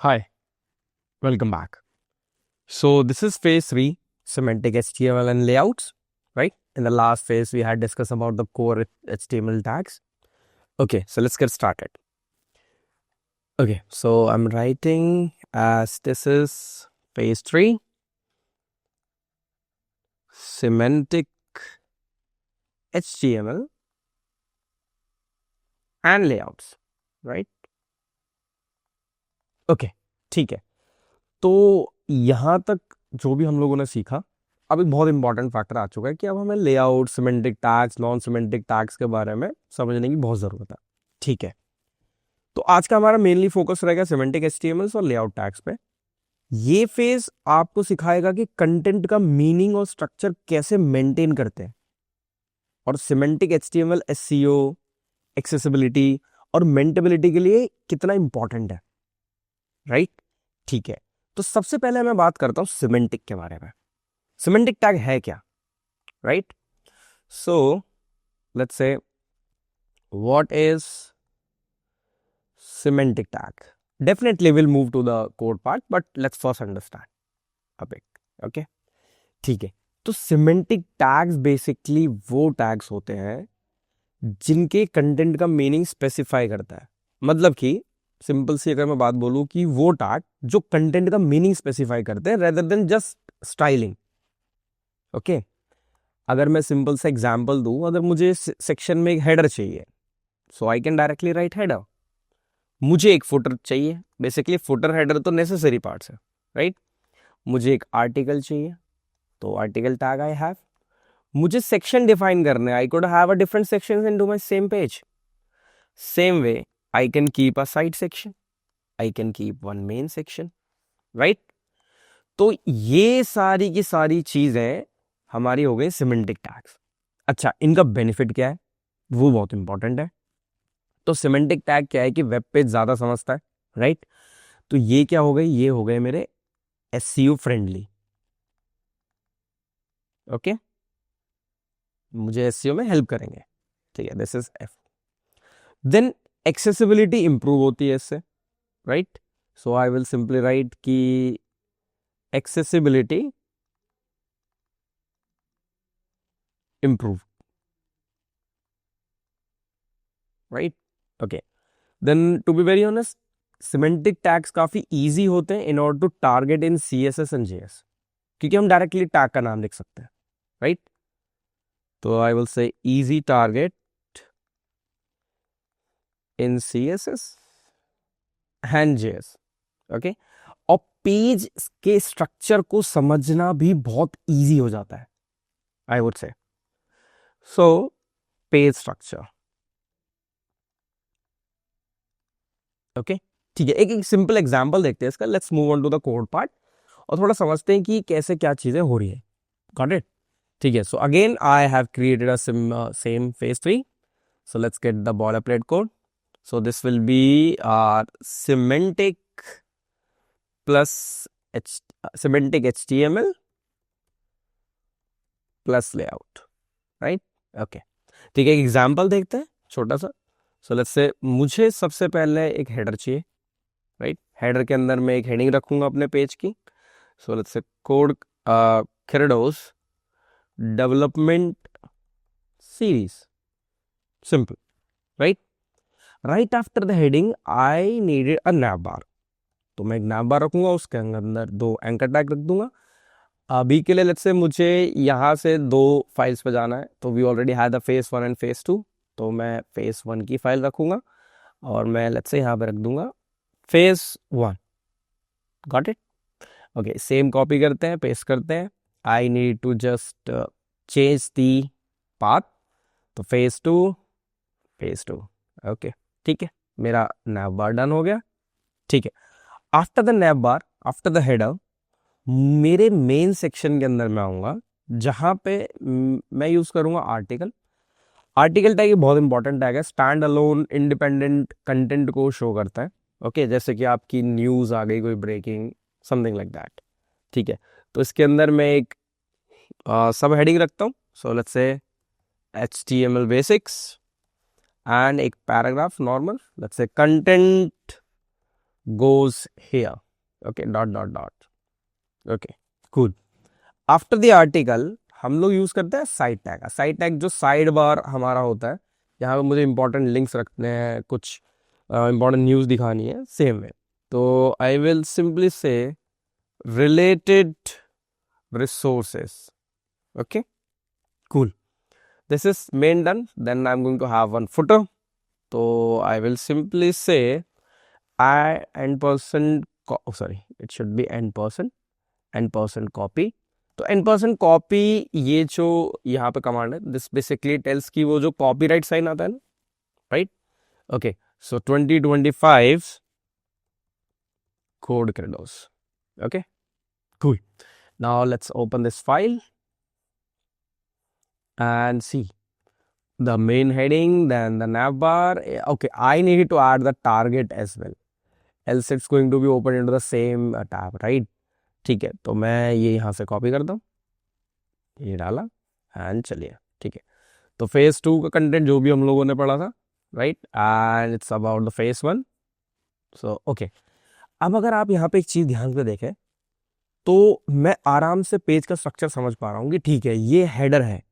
Hi, welcome back. So this is phase 3, semantic HTML and layouts, right? In the last phase, we had discussed about the core HTML tags. Okay, so let's get started. Okay, so I'm writing as this is phase 3, semantic HTML and layouts, right? Okay ठीक है। तो यहाँ तक जो भी हम लोगों ने सीखा, अब एक बहुत इंपॉर्टेंट फैक्टर आ चुका है कि अब हमें layout, semantic tags, non semantic tags के बारे में समझने की बहुत ज़रूरत है। ठीक है, तो आज का हमारा मेनली फोकस रहेगा सिमेंटिक एचटीएमएल्स और लेआउट टैग्स पे। ये फेज आपको सिखाएगा कि कंटेंट का मीनिंग और स्ट्रक्चर कैसे मेंटेन करते हैं, और सिमेंटिक एचटीएमएल एसईओ, एक्सेसिबिलिटी और मेंटेबिलिटी के लिए कितना इंपॉर्टेंट है, राइट? ठीक है, तो सबसे पहले मैं बात करता हूं सिमेंटिक के बारे में। सिमेंटिक टैग है क्या, राइट? सो लेट्स से what is semantic tag. Definitely we'll move to the code part, but let's first understand a bit. Okay, ठीक है। तो सिमेंटिक टैग्स बेसिकली वो टैग्स होते हैं जिनके कंटेंट का मीनिंग स्पेसिफाई करता है। मतलब कि सिंपल सी अगर मैं बात बोलूं कि वो टैग जो कंटेंट का मीनिंग स्पेसिफाई करते हैं rather than just styling. Okay, अगर मैं सिंपल सा एग्जांपल दूं, अगर मुझे सेक्शन में एक हेडर चाहिए, so I can directly write header. मुझे एक फुटर चाहिए, बेसिकली फुटर हेडर तो नेसेसरी पार्ट्स है, राइट? मुझे एक आर्टिकल चाहिए, तो आर्टिकल टैग आई हैव। मुझे सेक्शन डिफाइन करने, I could have a different sections into my same page. Same way I can keep a side section, I can keep one main section, right? तो ये सारी की सारी चीजें हमारी हो गई सिमेंटिक टैग्स। अच्छा, इनका बेनिफिट क्या है वो बहुत इंपॉर्टेंट है। तो सिमेंटिक टैग क्या है कि वेब पेज ज्यादा समझता है, राइट? तो ये क्या हो गए, ये हो गए मेरे एसईओ फ्रेंडली। ओके, मुझे एसईओ में हेल्प करेंगे, ठीक है, this is F. Then accessibility improve होती है इससे, right? So I will simply write कि accessibility improve, right? Okay, then to be very honest, semantic tags काफी इजी होते हैं in order to target in CSS and JS, क्योंकि हम directly tag का नाम लिख सकते हैं, राइट? तो I will say easy target in CSS and JS। Okay, और पेज के स्ट्रक्चर को समझना भी बहुत इजी हो जाता है, आई वुड से। सो पेज स्ट्रक्चर, ओके, ठीक है, एक सिंपल एग्जांपल देखते हैं इसका। Let's move on to the code part और थोड़ा समझते हैं कि कैसे क्या चीजें हो रही है। Got it? ठीक है, so again I have created a same phase 3, so let's get the boilerplate code. So this will be semantic plus semantic HTML plus layout, right? Okay, ठीक है, एक एग्जांपल देखते हैं छोटा सा। सो लेट्स से मुझे सबसे पहले एक हेडर चाहिए, राइट? हेडर के अंदर मैं एक हेडिंग रखूंगा अपने पेज की। So let's say code Credos development series, simple, right? Right after the heading I needed a nav bar, तो मैं एक नैव बार रखूंगा, उसके अंदर दो एंकर टैग रख दूंगा। अभी के लिए लेट्स से मुझे यहाँ से दो फाइल्स पे जाना है, तो we already had the phase 1 and phase 2, तो मैं phase 1 की फाइल रखूंगा और मैं लेट्स से यहाँ पे रख दूंगा phase 1। Got it? Okay, same copy करते हैं, पेस्ट करते हैं। I need to just change the path, तो phase 2 ओके, ठीक है, मेरा नैव बार डन हो गया। ठीक है, after the naive bar, after the header, मेरे मेन सेक्शन के अंदर मैं आऊंगा जहां पे मैं यूज करूंगा आर्टिकल। आर्टिकल टैग बहुत इंपॉर्टेंट टैग है, स्टैंड अलोन इंडिपेंडेंट कंटेंट को शो करता है। ओके, जैसे कि आपकी न्यूज आ गई, कोई ब्रेकिंग, समथिंग लाइक दैट। ठीक है, तो इसके अंदर मैं एक सब हेडिंग रखता हूँ। So let's say HTML basics and एक paragraph normal, let's say content goes here. Okay, dot dot dot. Okay, cool. After the article हम लोग यूज करते हैं साइड टैग। साइड टैग जो साइड बार हमारा होता है, यहाँ पे मुझे इंपॉर्टेंट लिंक्स रखने हैं, कुछ इंपॉर्टेंट न्यूज दिखानी है, सेम वे। तो आई विल सिंपली से related resources. Okay, cool. This is main done. Then I'm going to have one footer. So I will simply say end person sorry, it should be end person copy. तो end person copy ये जो यहाँ पे command है, this basically tells कि वो जो copyright sign आता है ना, right? Okay, so 2025 code credos. Okay, cool. Now let's open this file and see the main heading, then the nav bar. Okay, I need to add the target as well, else it's going to be open into the same tab, right? ठीक है, तो मैं ये यहाँ से copy करता हूँ, ये डाला एंड चलिए, ठीक है। तो फेज 2 का कंटेंट जो भी हम लोगों ने पढ़ा था, right, and it's about the phase 1। So okay, अब अगर आप यहाँ पे एक चीज ध्यान से देखें तो मैं आराम से पेज का स्ट्रक्चर समझ पा रहा हूँ कि ठीक है, ये हेडर है,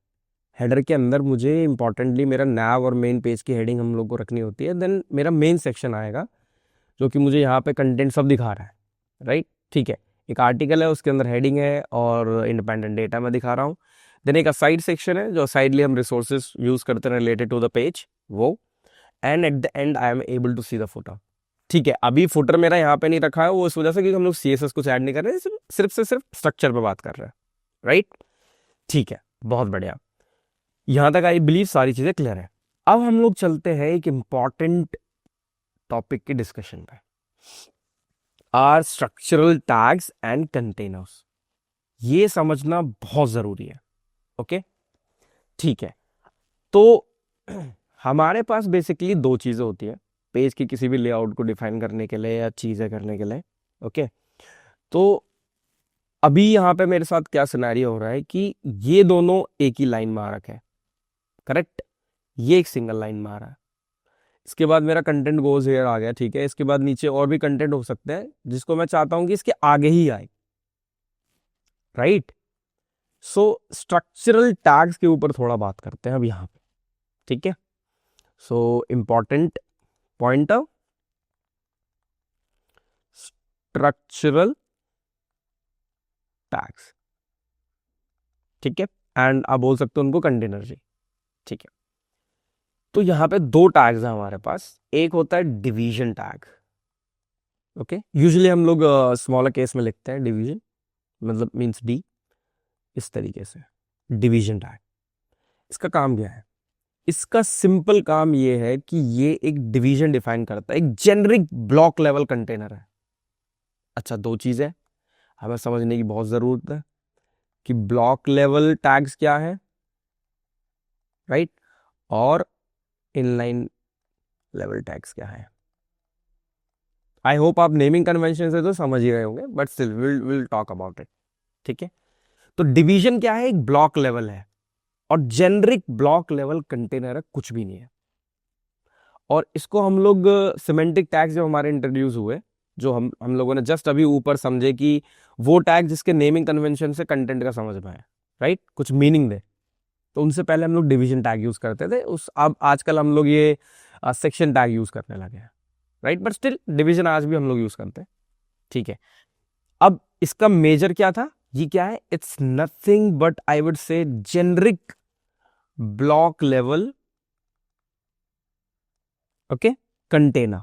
हेडर के अंदर मुझे इंपॉर्टेंटली मेरा नैव और मेन पेज की हेडिंग हम लोग को रखनी होती है। देन मेरा मेन सेक्शन आएगा जो कि मुझे यहाँ पे कंटेंट सब दिखा रहा है, राइट, ठीक है। एक आर्टिकल है, उसके अंदर हेडिंग है और इंडिपेंडेंट डेटा मैं दिखा रहा हूँ। देन एक साइड सेक्शन है जो साइडली हम रिसोर्सेज यूज करते हैं रिलेटेड टू द पेज, वो। And at the end I am able to see the footer. ठीक है, अभी फुटर मेरा यहाँ पे नहीं रखा है, वो इस वजह से क्योंकि हम लोग CSS कुछ ऐड नहीं कर रहे हैं, सिर्फ से सिर्फ स्ट्रक्चर पे बात कर रहे हैं, राइट, ठीक है, बहुत बढ़िया। यहां तक आई बिलीव सारी चीजें क्लियर है। अब हम लोग चलते हैं एक इंपॉर्टेंट टॉपिक की डिस्कशन पे, are structural tags and containers. ये समझना बहुत जरूरी है। ओके, ठीक है। तो हमारे पास बेसिकली दो चीजें होती है पेज की किसी भी लेआउट को डिफाइन करने के लिए या चीजें करने के लिए। ओके, तो अभी यहां पे मेरे साथ क्या सिनेरियो हो रहा है कि ये दोनों एक ही लाइन में आ रखे हैं, करेक्ट, ये एक सिंगल लाइन में आ रहा है। इसके बाद मेरा कंटेंट गोज हियर आ गया, ठीक है। इसके बाद नीचे और भी कंटेंट हो सकते हैं जिसको मैं चाहता हूं कि इसके आगे ही आए, राइट। सो स्ट्रक्चरल टैग्स के ऊपर थोड़ा बात करते हैं अब यहां पे, ठीक है। So important pointer, structural tags, ठीक है। एंड आप बोल सकते हो उनको कंटेनर जी, ठीक है। तो यहां पे दो टैग्स हैं हमारे पास। एक होता है डिवीजन टैग, ओके, यूजुअली हम लोग स्मॉलर केस में लिखते हैं डिवीजन, मतलब मींस डी, इस तरीके से डिवीजन टैग। इसका काम क्या है? इसका सिंपल काम ये है कि ये एक डिवीजन डिफाइन करता है, एक जेनरिक ब्लॉक लेवल कंटेनर है। अच्छा, दो चीजें हमें समझने की बहुत जरूरत है कि ब्लॉक लेवल टैग्स क्या है, राइट, और इनलाइन लेवल टैग्स क्या है। आई होप आप नेमिंग कन्वेंशन से तो समझ ही रहे होंगे, but still will talk about it, ठीक है। तो डिवीजन क्या है? एक ब्लॉक लेवल है, और जेनरिक ब्लॉक लेवल कंटेनर है, कुछ भी नहीं है। और इसको हम लोग सिमेंटिक टैग्स जो हमारे इंट्रोड्यूस हुए, जो हम लोगों ने जस्ट अभी ऊपर समझे कि वो टैग जिसके नेमिंग कन्वेंशन से कंटेंट का समझ में आए, राइट, कुछ मीनिंग दे, तो उनसे पहले हम लोग डिवीजन टैग यूज करते थे। अब आजकल हम लोग ये सेक्शन टैग यूज करने लगे हैं, राइट, बट स्टिल डिवीजन आज भी हम लोग यूज करते हैं, ठीक है। अब इसका मेजर क्या था? ये क्या है? It's nothing but I would से generic block level, okay, container,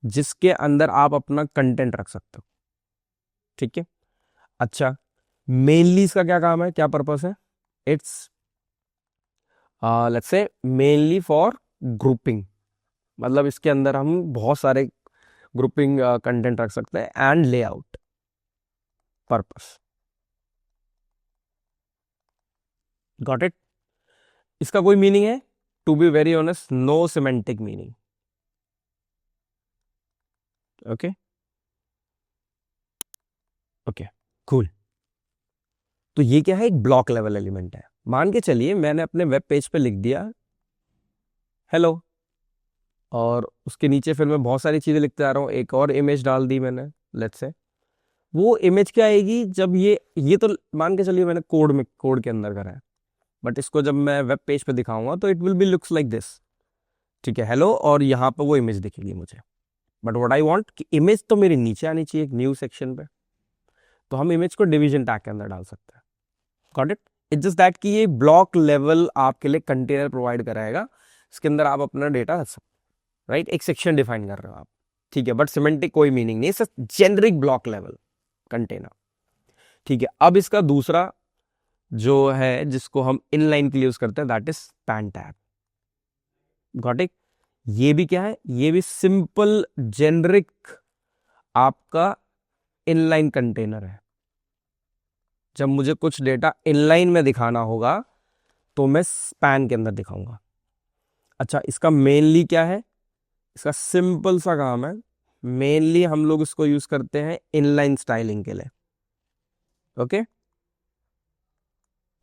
जिसके अंदर आप अपना कंटेंट रख सकते हो, ठीक है। अच्छा, मेनली इसका क्या काम है, क्या पर्पस है? It's let's say mainly for grouping, मतलब इसके अंदर हम बहुत सारे ग्रुपिंग कंटेंट रख सकते हैं, and layout purpose. Got it? इसका कोई मीनिंग है? To be very honest, no semantic meaning, okay okay, cool. तो ये क्या है? एक ब्लॉक लेवल एलिमेंट है। मान के चलिए मैंने अपने वेब पेज पे लिख दिया हेलो, और उसके नीचे फिर मैं बहुत सारी चीज़ें लिखते जा रहा हूँ, एक और इमेज डाल दी मैंने, लेट्स से वो इमेज क्या आएगी जब ये तो मान के चलिए मैंने कोड के अंदर करा है, बट इसको जब मैं वेब पेज पे दिखाऊंगा तो it will be looks like this, ठीक है, हेलो, और यहाँ पे वो इमेज दिखेगी मुझे। बट व्हाट आई वांट कि इमेज तो मेरी नीचे आनी चाहिए एक न्यू सेक्शन पे, तो हम इमेज को डिवीजन टैग के अंदर डाल सकते हैं। Got it? It's just that कि ये ब्लॉक लेवल आपके लिए कंटेनर प्रोवाइड कराएगा, इसके अंदर आप अपना डेटा रख सकते हैं, राइट? एक सेक्शन डिफाइन कर रहे हो आप, ठीक है, बट सिमेंटिक कोई मीनिंग नहीं, सिर्फ जेनरिक ब्लॉक लेवल कंटेनर, ठीक है। अब इसका दूसरा जो है जिसको हम इनलाइन के लिए यूज करते हैं, that is span tag. Got it? ये भी क्या है? ये भी सिंपल जेनरिक आपका इनलाइन कंटेनर है। जब मुझे कुछ डेटा इनलाइन में दिखाना होगा तो मैं स्पैन के अंदर दिखाऊंगा। अच्छा, इसका मेनली क्या है? इसका सिंपल सा काम है, मेनली हम लोग इसको यूज करते हैं इनलाइन स्टाइलिंग के लिए। ओके,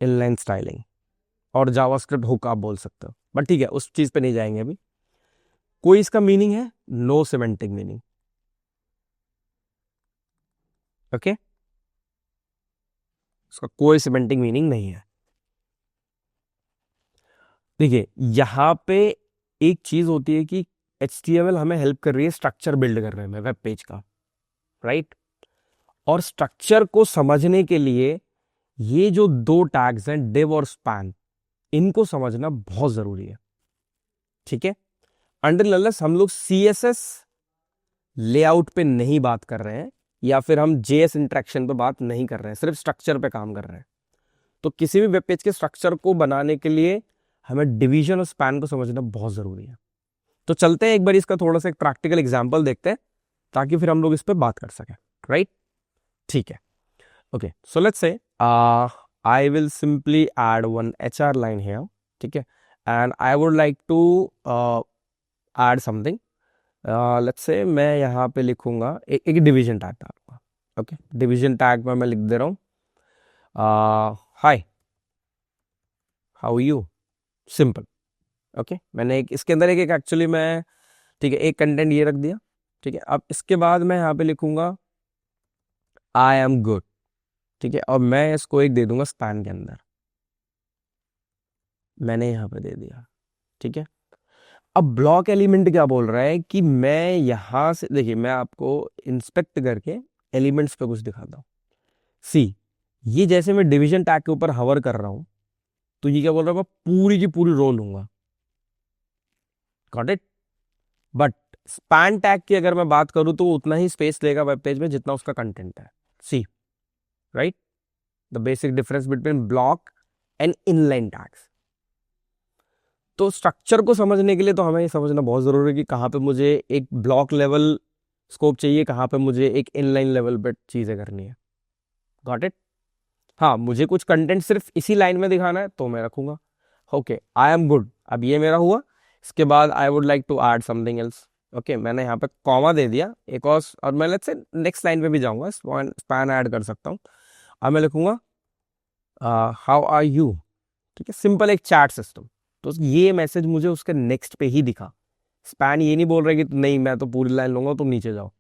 इनलाइन स्टाइलिंग और जावास्क्रिप्ट हुक आप बोल सकते हो, बट ठीक है, उस चीज पे नहीं जाएंगे अभी। कोई इसका मीनिंग है? No semantic meaning. ओके, इसका कोई सिमेंटिक मीनिंग नहीं है। देखिए, यहां पे एक चीज होती है कि HTML हमें हेल्प कर रही है स्ट्रक्चर बिल्ड करने में वेब पेज का, राइट? और स्ट्रक्चर को समझने के लिए ये जो दो टैग्स हैं डिव और स्पैन, इनको समझना बहुत जरूरी है, ठीक है। अंटिल अनलेस हम लोग CSS लेआउट पे नहीं बात कर रहे हैं या फिर हम JS इंटरेक्शन पे बात नहीं कर रहे हैं, सिर्फ स्ट्रक्चर पे काम कर रहे हैं, तो किसी भी वेब पेज के स्ट्रक्चर को बनाने के लिए हमें डिवीजन और स्पैन को समझना बहुत जरूरी है। तो चलते हैं एक बार इसका थोड़ा सा एक प्रैक्टिकल एग्जांपल देखते हैं ताकि फिर हम लोग इस पे बात कर सकें, राइट? ठीक है, okay, so let's say I will simply add one HR line here, ठीक है, and I would like to add something. Let's say मैं यहाँ पे लिखूंगा एक डिवीजन टैग डालूंगा। ओके, डिवीजन टैग में मैं लिख दे रहा हूँ hi, how you, simple. Okay, मैंने एक इसके अंदर एक एक्चुअली मैं, ठीक है, एक कंटेंट ये रख दिया, ठीक है। अब इसके बाद मैं यहाँ पे लिखूंगा आई एम गुड, ठीक है, और मैं इसको एक दे दूंगा स्पैन के अंदर, मैंने यहाँ पे दे दिया, ठीक है। अब ब्लॉक एलिमेंट क्या बोल रहा है कि मैं यहां से, देखिए मैं आपको इंस्पेक्ट करके एलिमेंट्स पे कुछ दिखाता हूं। सी, ये जैसे मैं डिवीजन टैग के ऊपर हवर कर रहा हूं तो ये क्या बोल रहा है, मैं पूरी की पूरी रो लूंगा। Got it? But span tag की अगर मैं बात करूं तो वो उतना ही स्पेस लेगा वेब पेज में जितना उसका कंटेंट है। See, right? The basic difference between block and inline tags. तो स्ट्रक्चर को समझने के लिए तो हमें ये समझना बहुत जरूरी है कि कहाँ पे मुझे एक ब्लॉक लेवल स्कोप चाहिए, कहाँ पे मुझे एक इनलाइन लेवल पे चीजें करनी है। Got it? हाँ, मुझे कुछ कंटेंट सिर्फ इसी लाइन में दिखाना है तो मैं रखूंगा। ओके, आई एम गुड, अब ये मेरा हुआ। इसके बाद I would like to add something else. Okay, मैंने यहाँ पे कॉमा दे दिया एक और मैं लेट्स से नेक्स्ट लाइन पे भी जाऊंगा, स्पैन ऐड कर सकता हूँ। अब मैं लिखूंगा हाउ आर यू, ठीक है, सिंपल एक चैट सिस्टम। तो ये मैसेज मुझे उसके नेक्स्ट पे ही दिखा। स्पैन ये नहीं बोल रहा कि नहीं मैं तो पूरी लाइन लूंगा तुम नीचे जाओ,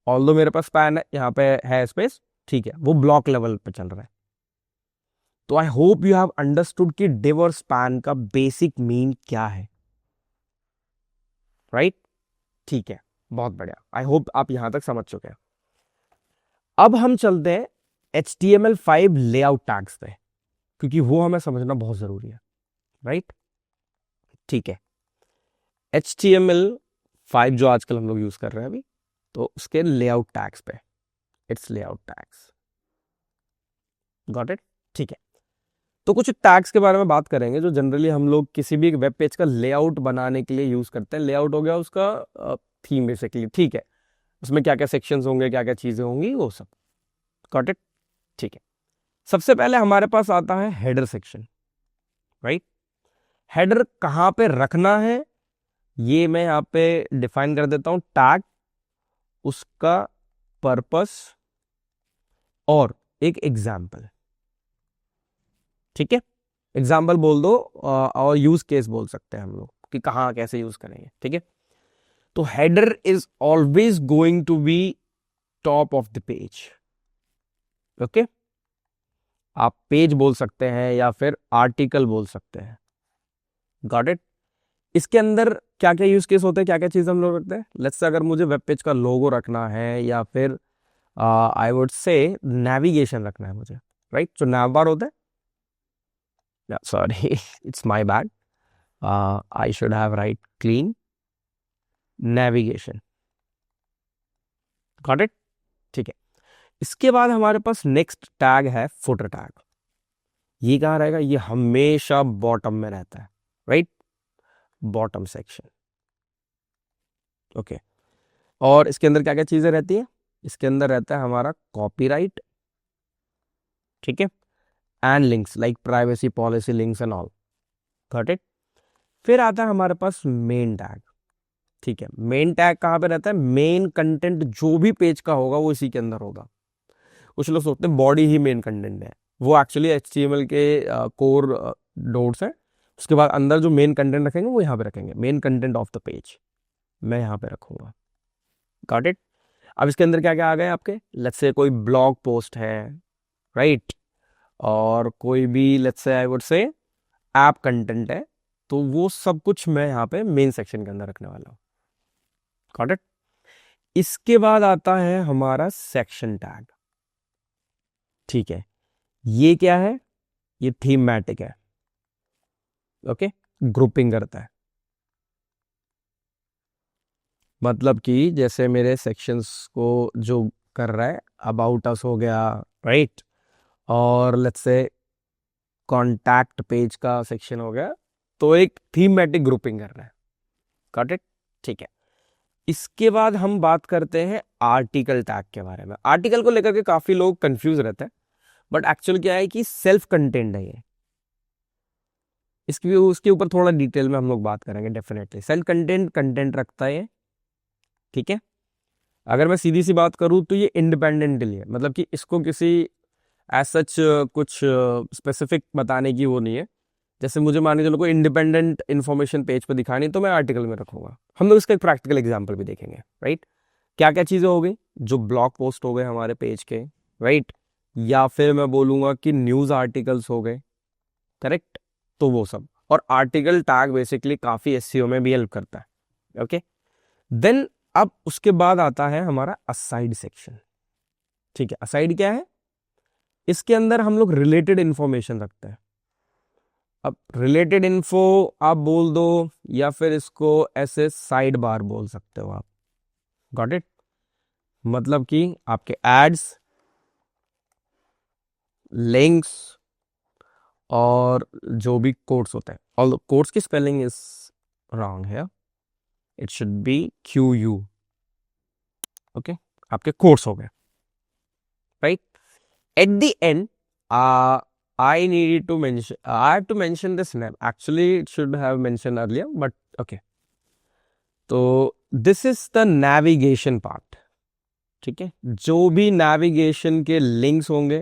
ऑल्दो मेरे पास स्पैन है, यहाँ पे है स्पेस, ठीक है, वो ब्लॉक लेवल पे चल रहा है। तो I hope you have understood कि डिव और स्पैन का बेसिक मीन क्या है, राइट? ठीक है, बहुत बढ़िया, आई होप आप यहां तक समझ चुके हैं। अब हम चलते हैं HTML5 लेआउट टैग्स पे, क्योंकि वो हमें समझना बहुत जरूरी है, राइट? ठीक है, HTML5 जो आजकल हम लोग यूज कर रहे हैं अभी, तो उसके लेआउट टैग्स पे, it's layout tags. Got it? ठीक है, तो कुछ टैग्स के बारे में बात करेंगे जो जनरली हम लोग किसी भी वेब पेज का लेआउट बनाने के लिए यूज करते हैं। लेआउट हो गया उसका थीम बेसिकली, ठीक है, उसमें क्या क्या सेक्शंस होंगे, क्या क्या चीजें होंगी, वो सब। Got it? ठीक है, सबसे पहले हमारे पास आता है हेडर सेक्शन, राइट? हेडर कहां पे रखना है ये मैं यहां पे डिफाइन कर देता हूं, टैग, उसका पर्पस और एक एग्जाम्पल, ठीक है। एग्जाम्पल बोल दो और यूज केस बोल सकते हैं हम लोग, कि कहाँ कैसे यूज करेंगे, ठीक है। तो header is always going to be top of the page, okay. आप पेज बोल सकते हैं या फिर आर्टिकल बोल सकते हैं, गॉट इट। इसके अंदर क्या क्या यूज केस होते हैं, क्या क्या चीज हम लोग रखते हैं। लेट्स से अगर मुझे वेब पेज का लोगो रखना है या फिर आई वुड से नेविगेशन रखना है मुझे, राइट। जो nav बार होता है, sorry it's my bad, I should have right clean navigation, got it, ठीक है। इसके बाद हमारे पास नेक्स्ट टैग है फुटर टैग। ये कहाँ रहेगा, ये हमेशा बॉटम में रहता है, राइट, बॉटम सेक्शन, ओके। और इसके अंदर क्या क्या चीजें रहती है, इसके अंदर रहता है हमारा कॉपीराइट, ठीक है, and links like privacy policy links and all, got it. फिर आता है हमारे पास मेन टैग, ठीक है। मेन टैग कहाँ पे रहता है, मेन कंटेंट जो भी पेज का होगा वो इसी के अंदर होगा। कुछ लोग सोचते हैं बॉडी ही मेन कंटेंट है, वो एक्चुअली HTML के कोर नोड्स हैं। उसके बाद अंदर जो मेन कंटेंट रखेंगे वो यहाँ पे रखेंगे, main content of the page मैं यहाँ पे रखूंगा, गॉट इट। अब इसके अंदर क्या क्या आ गए आपके, लेट्स से कोई ब्लॉग पोस्ट है, राइट, और कोई भी लेट्स से आई वुड से ऐप कंटेंट है, तो वो सब कुछ मैं यहाँ पे मेन सेक्शन के अंदर रखने वाला हूँ, गॉट इट। इसके बाद आता है हमारा सेक्शन टैग, ठीक है। ये क्या है, ये थीमैटिक है, ओके, ग्रुपिंग करता है। मतलब कि जैसे मेरे सेक्शंस को जो कर रहा है, अबाउट अस हो गया, राइट, और लेट्स से कॉन्टैक्ट पेज का सेक्शन हो गया, तो एक थीमैटिक ग्रुपिंग कर रहा है, गॉट इट, ठीक है। इसके बाद हम बात करते हैं आर्टिकल टैग के बारे में। आर्टिकल को लेकर के काफी लोग कंफ्यूज रहते हैं, बट एक्चुअल क्या है कि सेल्फ कंटेंट है ये। इसकी उसके ऊपर थोड़ा डिटेल में हम लोग बात करेंगे डेफिनेटली। सेल्फ कंटेंट कंटेंट रखता है, ठीक है। अगर मैं सीधी सी बात करूं तो ये इंडिपेंडेंटली है, मतलब कि इसको किसी एज सच कुछ स्पेसिफिक बताने की वो नहीं है। जैसे मुझे मान के चलो कोई इंडिपेंडेंट इन्फॉर्मेशन पेज पर दिखानी तो मैं आर्टिकल में रखूंगा। हम लोग इसका एक प्रैक्टिकल एग्जांपल भी देखेंगे, राइट। क्या क्या चीजें हो गई, जो ब्लॉग पोस्ट हो गए हमारे पेज के, राइट, या फिर मैं बोलूंगा कि न्यूज आर्टिकल्स हो गए, करेक्ट, तो वो सब। और आर्टिकल टैग बेसिकली काफी एसईओ में भी हेल्प करता है, ओके। देन अब उसके बाद आता है हमारा असाइड सेक्शन, ठीक है। असाइड क्या है, इसके अंदर हम लोग रिलेटेड इंफॉर्मेशन रखते हैं। अब रिलेटेड इन्फो आप बोल दो या फिर इसको ऐसे साइड बार बोल सकते हो आप, गॉट इट। मतलब कि आपके एड्स, लिंक्स और जो भी कोड्स होते हैं, ऑल कोड्स की स्पेलिंग इज रॉन्ग है, it should B QU, okay. आपके कोड्स हो गए, right. Eight the and I needed to mention, I have to mention this name. Actually, it should have mentioned earlier, but okay. तो this is the navigation part, ठीक है। जो भी navigation के links होंगे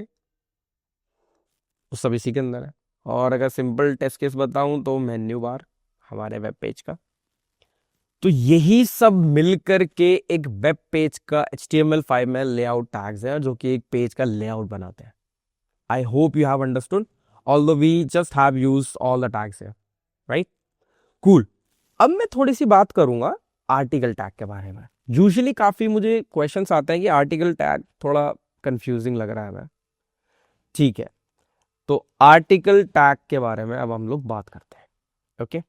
वो सब इसी के अंदर है। और अगर सिंपल टेस्ट केस बताऊं तो मेन्यू बार हमारे वेब पेज का, तो यही सब मिलकर के एक वेब पेज का HTML5 में लेआउट टैग्स है, जो कि एक पेज का लेआउट बनाते हैं। I hope you have understood, although we just have used all the tags here, right? Cool. अब मैं थोड़ी सी बात करूंगा आर्टिकल टैग के बारे में। यूजुअली काफी मुझे क्वेश्चंस आते हैं कि आर्टिकल टैग थोड़ा कंफ्यूजिंग लग रहा है हमें, ठीक है। तो आर्टिकल टैग के बारे में अब हम लोग बात करते हैं, ओके,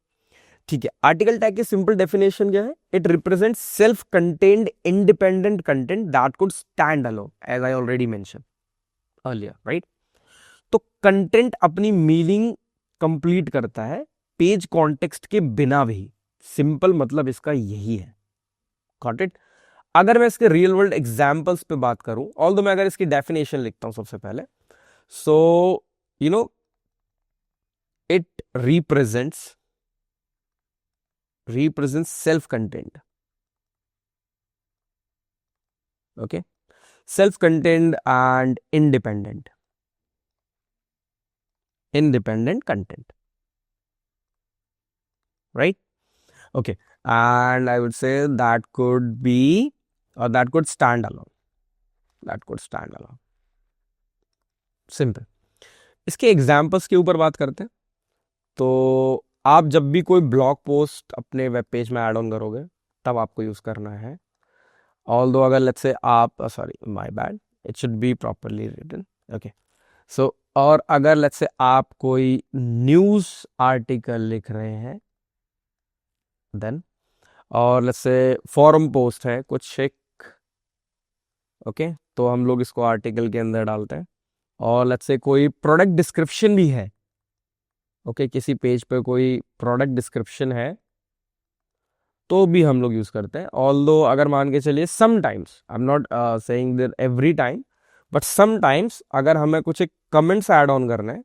ठीक है। आर्टिकल टैग की सिंपल डेफिनेशन क्या है, it represents self contained independent content that could stand alone, as I already mention earlier, right. तो कंटेंट अपनी मीनिंग कंप्लीट करता है पेज कॉन्टेक्स्ट के बिना भी, सिंपल मतलब इसका यही है, गॉट इट। अगर मैं इसके रियल वर्ल्ड एग्जांपल्स पे बात करूं, ऑल्दो मैं अगर इसकी डेफिनेशन लिखता हूं सबसे पहले, so you know it represents self content, okay, self content and independent content, right. Okay, and I would say that could be, or that could stand alone. That could stand alone. Simple. इसके examples के ऊपर बात करते हैं. तो आप जब भी कोई ब्लॉग पोस्ट अपने वेब पेज में ऐड ऑन करोगे तब आपको यूज करना है. ऑल्दो अगर लेट्स से आप, sorry my bad, it should be properly written. Okay, so और अगर लेट्स से आप कोई न्यूज आर्टिकल लिख रहे हैं देन, और लेट्स से फॉरम पोस्ट है कुछ एक, ओके, तो हम लोग इसको आर्टिकल के अंदर डालते हैं. और लेट्स से कोई प्रोडक्ट डिस्क्रिप्शन भी है, ओके, किसी पेज पे कोई प्रोडक्ट डिस्क्रिप्शन है तो भी हम लोग यूज करते हैं. ऑल्दो अगर मान के चलिए sometimes, I am not saying that every time, but sometimes अगर हमें कुछ एक कमेंट्स ऐड ऑन करने हैं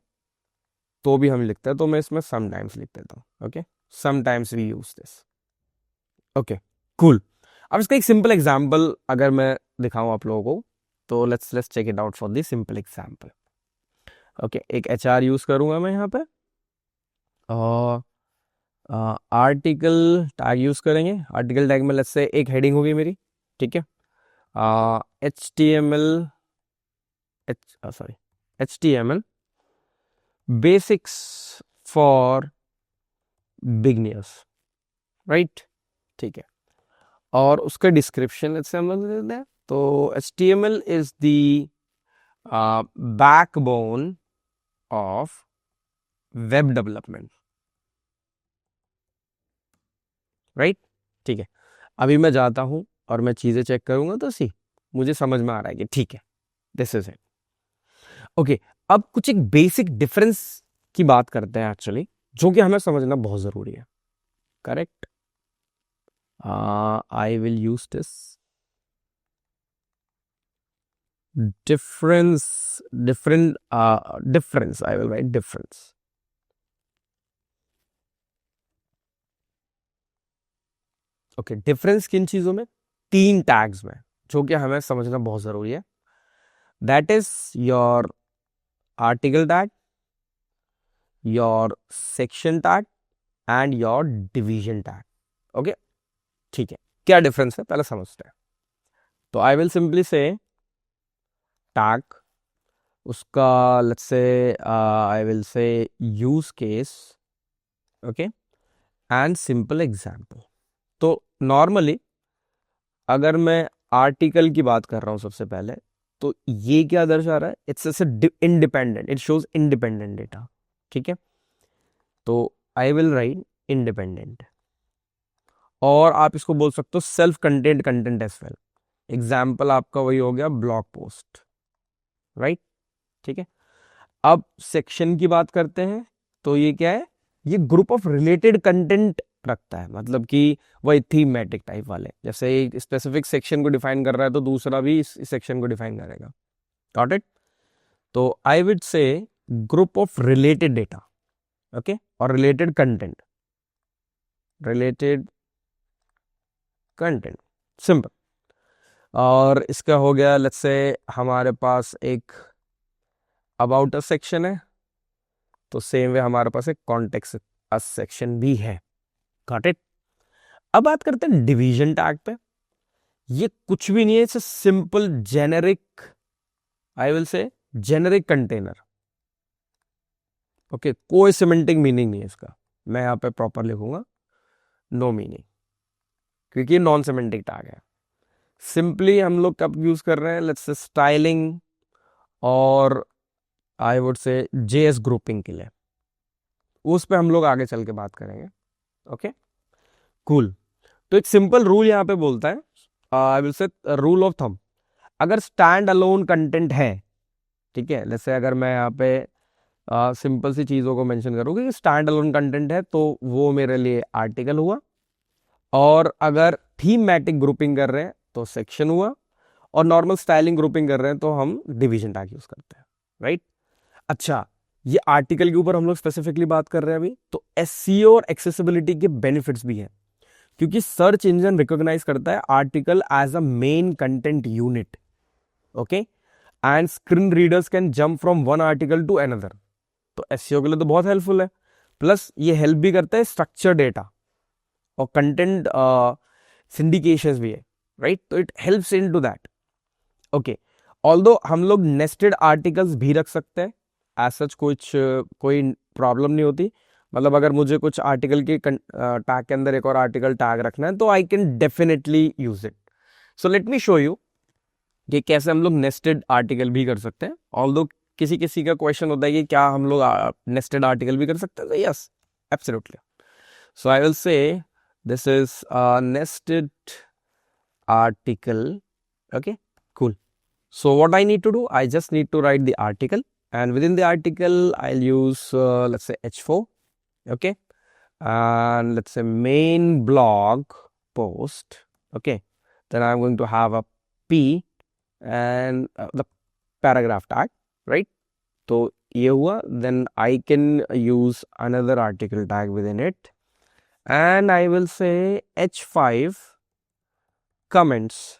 तो भी हम लिखते हैं, तो मैं इसमें समटाइम्स लिख देता हूँ. Okay, sometimes we use this. Okay, cool. अब इसका एक सिंपल एग्जाम्पल अगर मैं दिखाऊं आप लोगों को, तो let's check it out for the simple example. Okay, एक HR यूज करूंगा मैं यहाँ पे, और आर्टिकल टैग यूज करेंगे. आर्टिकल टैग में लेट्स से एक हेडिंग होगी मेरी, ठीक है, HTML, HTML basics for beginners, right, ठीक है. और उसका डिस्क्रिप्शन लेट्स से हम लोग दे देते हैं. तो HTML is the backbone of web development, right, ठीक है. अभी मैं जाता हूं और मैं चीजें चेक करूंगा तो मुझे समझ में आ रहा है कि ठीक है, दिस इज इट. ओके, अब कुछ एक बेसिक डिफरेंस की बात करते हैं एक्चुअली, जो कि हमें समझना बहुत जरूरी है. Correct, I will use this difference, I will write difference. Okay, difference किन चीजों में? 3 टैग्स में, जो कि हमें समझना बहुत जरूरी है. That is your article tag, your section tag and your division tag. Okay, ठीक है. क्या डिफरेंस है पहले समझते हैं. तो आई विल सिंपली से टैग, उसका let's say I will say use case, okay, and simple example. तो नॉर्मली अगर मैं आर्टिकल की बात कर रहा हूं सबसे पहले, तो ये क्या दर्शा रहा है? It's independent, it shows independent data, ठीक है. तो आई विल राइट इंडिपेंडेंट, और आप इसको बोल सकते हो self content content as well. Example आपका वही हो गया ब्लॉग पोस्ट, राइट, ठीक है. अब सेक्शन की बात करते हैं, तो ये क्या है? ये ग्रुप ऑफ रिलेटेड कंटेंट रखता है, मतलब कि वही थीमेटिक टाइप वाले. जैसे एक स्पेसिफिक सेक्शन को डिफाइन कर रहा है तो दूसरा भी इस सेक्शन को डिफाइन करेगा. Got it? तो I would say group of related data, okay, और related content, related content, simple. और इसका हो गया लेट्स से हमारे पास एक अबाउट अस सेक्शन है, तो सेम वे हमारे पास एक कॉन्टेक्स्ट अस सेक्शन भी है. Got it? अब बात करते हैं डिवीजन टैग पे. ये कुछ भी नहीं है, it's simple generic, I will say generic container. Okay, कोई सिमेंटिक मीनिंग नहीं है इसका. मैं यहां पे प्रॉपर लिखूंगा नो मीनिंग, क्योंकि नॉन सिमेंटिक टैग है. सिंपली हम लोग कब यूज कर रहे हैं? लेट्स से स्टाइलिंग और आई वुड से JS ग्रुपिंग के लिए. उस पे हम लोग आगे चल के बात करेंगे. Okay, cool. तो एक सिंपल रूल यहां पे बोलता है, I will say rule of thumb. अगर स्टैंड अलोन कंटेंट है, ठीक है, जैसे अगर मैं यहाँ पे सिंपल सी चीजों को मेंशन करूँ कि स्टैंड अलोन कंटेंट है, तो वो मेरे लिए आर्टिकल हुआ. और अगर थीमेटिक ग्रुपिंग कर रहे हैं तो सेक्शन हुआ, और नॉर्मल स्टाइलिंग ग्रुपिंग कर रहे हैं तो हम डिवीजन टैग यूज करते हैं, राइट. अच्छा, ये आर्टिकल के ऊपर हम लोग स्पेसिफिकली बात कर रहे हैं अभी. तो SEO और एक्सेसिबिलिटी के बेनिफिट्स भी हैं, क्योंकि सर्च इंजन रिकॉग्नाइज करता है article as a main content unit, okay, and screen readers can jump from one article to another. तो SEO के लिए तो बहुत हेल्पफुल है. प्लस ये हेल्प भी करता है स्ट्रक्चर डेटा, और कंटेंट सिंडिकेशंस भी है, राइट? तो it helps in to that. Okay, although हम लोग नेस्टेड आर्टिकल्स भी रख सकते हैं, एज सच कुछ कोई प्रॉब्लम नहीं होती। मतलब अगर मुझे कुछ आर्टिकल के टैग के अंदर एक और आर्टिकल टैग रखना है तो I can definitely use it. So let me show you कि कैसे हम लोग नेस्टेड आर्टिकल भी कर सकते हैं। ऑल्दो किसी किसी का क्वेश्चन होता है कि क्या हम लोग नेस्टेड आर्टिकल भी कर सकते हैं, तो yes, absolutely. So I will say this is nested article. Okay, cool. So what I need to do, I just need to write the article, and within the article I'll use let's say h4. Okay, and let's say main blog post. Okay, then I'm going to have a p and the paragraph tag, right? So ये हुआ, then I can use another article tag within it, and I will say h5 comments,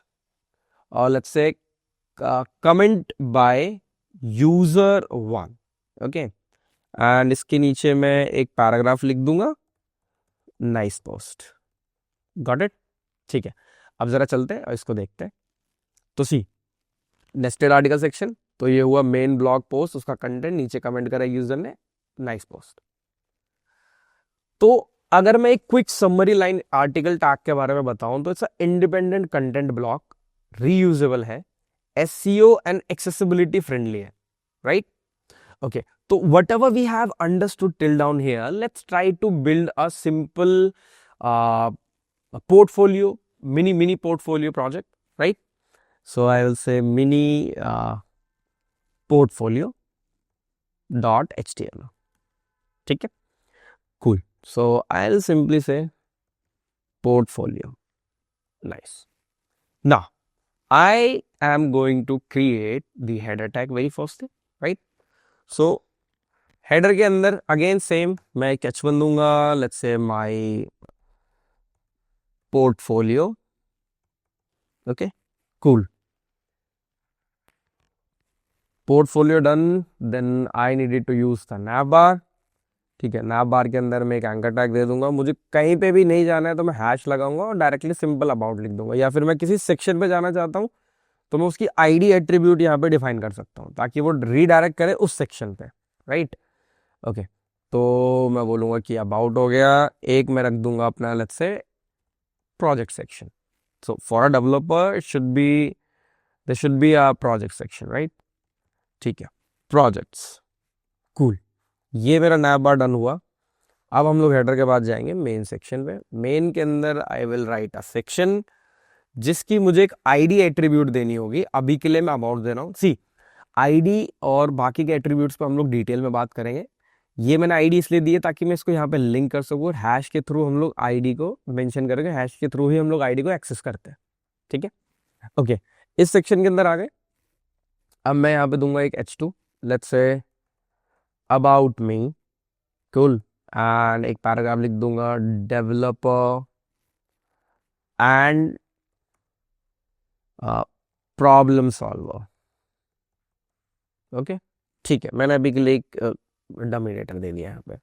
or let's say comment by user 1. Okay, and इसके नीचे मैं एक paragraph लिख दूंगा, nice post. Got it? ठीक है, अब जरा चलते हैं और इसको देखते हैं। तो सी नेस्टेड आर्टिकल सेक्शन, तो ये हुआ मेन ब्लॉग पोस्ट, उसका कंटेंट, नीचे कमेंट करा यूजर ने, नाइस पोस्ट। तो अगर मैं एक quick summary line article tag के बारे में बताऊं तो it's a independent content block, reusable है, SEO and accessibility friendly है, right? Okay, so whatever we have understood till down here, let's try to build a simple uh, portfolio, mini portfolio project, right? So I will say mini portfolio dot html. ठीक है, cool. So I'll simply say portfolio. Nice. Now I am going to create the header tag very first thing, right? So header के अंदर again same, मैं एक h1 दूंगा, let's say my portfolio. Okay, cool. Portfolio done, then I needed to use the navbar. ठीक है, navbar के अंदर मैं एक एंकर टैग दे दूंगा। मुझे कहीं पे भी नहीं जाना है तो मैं हैश लगाऊंगा और डायरेक्टली सिंपल अबाउट लिख दूंगा, या फिर मैं किसी सेक्शन पे जाना चाहता हूँ तो मैं उसकी आईडी एट्रीब्यूट यहाँ पे डिफाइन कर सकता हूँ ताकि वो रीडायरेक्ट करे उस सेक्शन पे, राइट? ओके, तो मैं बोलूँगा कि अबाउट हो गया, एक मैं रख दूंगा अपना let's say project section. So for a developer there should be a project section, right? ठीक है, प्रोजेक्ट्स, कूल। ये मेरा नया बार डन हुआ। अब हम लोग हेडर के बाद जाएंगे मेन सेक्शन पे। मेन के अंदर I will write a section जिसकी मुझे एक आईडी एट्रीब्यूट देनी होगी। अभी के लिए मैं अबाउट दे रहा हूँ। सी आईडी और बाकी के एट्रीब्यूट्स पे हम लोग डिटेल में बात करेंगे। ये मैंने आईडी इसलिए दी है ताकि मैं इसको यहाँ पे लिंक कर सकूँ और हैश के थ्रू हम लोग आईडी को मेंशन करेंगे। हैश के थ्रू ही हम लोग आईडी को एक्सेस करते हैं, ठीक है? ओके, इस सेक्शन के अंदर आ गए। अब मैं यहाँ पे दूंगा एक h2, let's say about me, cool, and एक पैराग्राफ लिख दूंगा developer and problem solver. Okay, ठीक है, मैंने अभी के लिए एक डोमिनेटर दे दिया यहाँ पे।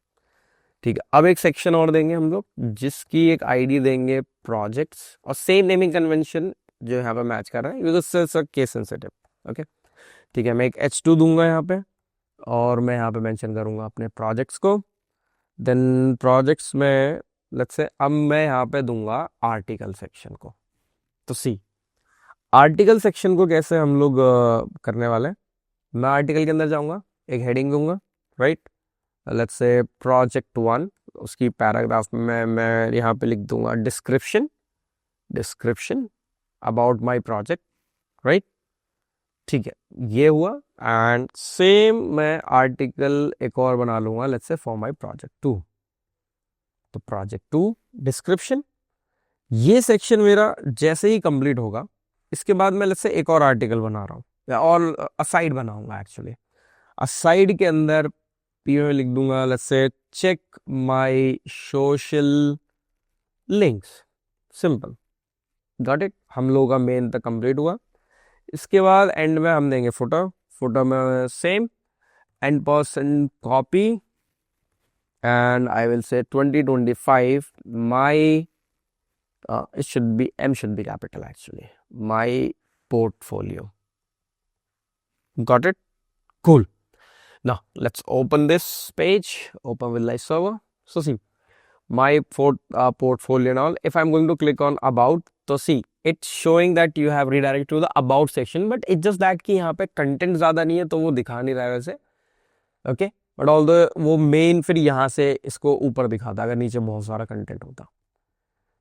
ठीक है, अब एक सेक्शन और देंगे हम लोग जिसकी एक आईडी देंगे प्रोजेक्ट्स, और सेम नेमिंग कन्वेंशन जो यहाँ पे मैच कर रहा है बिकॉज केस सेंसिटिव। ओके, ठीक है, मैं एक h2 दूंगा यहाँ पे और मैं यहाँ पे मेंशन करूंगा अपने प्रोजेक्ट्स को। देन प्रोजेक्ट्स में लेट्स से अब मैं यहाँ पे दूंगा आर्टिकल सेक्शन को। तो सी आर्टिकल सेक्शन को कैसे हम लोग करने वाले हैं। मैं आर्टिकल के अंदर जाऊंगा, एक हेडिंग दूंगा, राइट? लेट्स से प्रोजेक्ट 1, उसकी पैराग्राफ में मैं यहाँ पे लिख दूंगा description about my project, right? ठीक है, ये हुआ। एंड सेम मैं आर्टिकल एक और बना लूंगा let's say for my project 2। तो प्रोजेक्ट 2 डिस्क्रिप्शन, ये सेक्शन मेरा जैसे ही कंप्लीट होगा इसके बाद मैं लेट्स से एक और आर्टिकल बना रहा हूँ या और असाइड बनाऊंगा। एक्चुअली असाइड के अंदर पी में लिख दूंगा let's say check my social links, simple, got it. हम लोगों का मेन तक कंप्लीट हुआ। इसके बाद एंड में हम देंगे फुटर में same n% copy and I will say 2025 my it should be M should be capital actually. My portfolio. Got it? Cool. Now let's open this page. Open with live server. So see, my portfolio and all. If I'm going to click on about, तो see, it's showing that you have redirected to the about section, but it's just that कि यहाँ पे content ज़्यादा नहीं है तो वो दिखा नहीं रहा है वैसे. Okay, but although वो main फिर यहाँ से इसको ऊपर दिखाता अगर नीचे बहुत सारा content होता.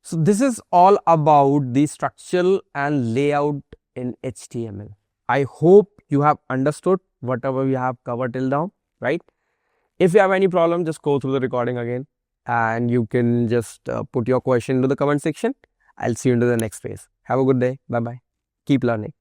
So this is all about the structural and layout in HTML. I hope you have understood whatever we have covered till now, right? If you have any problem, just go through the recording again and you can just put your question into the comment section. I'll see you into the next phase. Have a good day. Bye-bye. Keep learning.